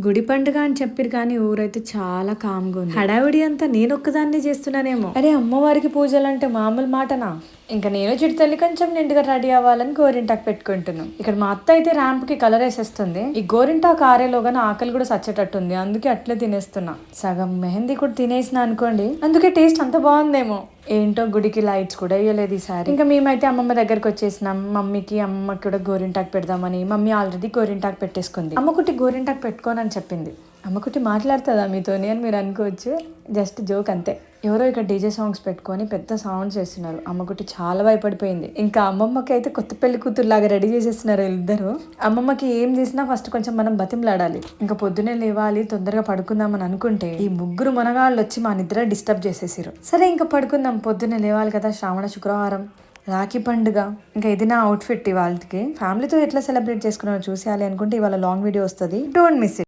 గుడి పండుగ అని చెప్పారు కానీ ఊరైతే చాలా కామ్గా ఉంది. హడావిడి అంతా నేను ఒక్కదాన్నే చేస్తున్నానేమో. అరే అమ్మవారికి పూజలు అంటే మామూలు మాటనా? ఇంకా నేను చిడితల్లి కొంచెం నిండుగా రెడీ అవ్వాలని గోరింటాకు పెట్టుకుంటున్నాను. ఇక్కడ మా అత్త అయితే ర్యాంప్ కి కలర్ వేసేస్తుంది. ఈ గోరింటాకు ఆరేలోగానే ఆకలి కూడా సచ్చేటట్టుంది, అందుకే అట్లే తినేస్తున్నా. సగం మెహందీ కూడా తినేసిన అనుకోండి, అందుకే టేస్ట్ అంత బాగుందేమో. ఏంటో గుడికి లైట్స్ కూడా వేయలేదు ఈసారి. ఇంకా మేమైతే అమ్మమ్మ దగ్గరకు వచ్చేసినాం. మమ్మీకి అమ్మమ్మకి కూడా గోరింటాకు పెడదామని. మమ్మీ ఆల్రెడీ గోరింటాకు పెట్టేసుకుంది. అమ్మకుట్టి గోరింటాకు పెట్టుకోనని చెప్పింది. అమ్మకుట్టి మాట్లాడుతుందా మీతోని అని మీరు అనుకోవచ్చు, జస్ట్ జోక్ అంతే. ఎవరో ఇక్కడ డీజే సాంగ్స్ పెట్టుకొని పెద్ద సౌండ్స్ చేస్తున్నారు. అమ్మకుట్టి చాలా భయపడిపోయింది. ఇంకా అమ్మమ్మకి అయితే కొత్త పెళ్లి కూతురులాగా రెడీ చేసేస్తున్నారు ఇద్దరు. అమ్మమ్మకి ఏం చేసినా ఫస్ట్ కొంచెం మనం బతిమలాడాలి. ఇంకా పొద్దునే లేవాలి, తొందరగా పడుకుందామని అనుకుంటే ఈ ముగ్గురు మనగాళ్ళు వచ్చి మా నిద్ర డిస్టర్బ్ చేసేసారు. సరే ఇంకా పడుకుందాం, పొద్దున్నే లేవాలి కదా, శ్రావణ శుక్రవారం, రాఖీ పండుగ. ఇంకా ఇది నా అవుట్ఫిట్ ఇవాళకి. ఫ్యామిలీతో ఎట్లా సెలబ్రేట్ చేసుకున్నారో చూసేయాలి అనుకుంటే ఇవాళ లాంగ్ వీడియో వస్తుంది, డోంట్ మిస్ ఇట్.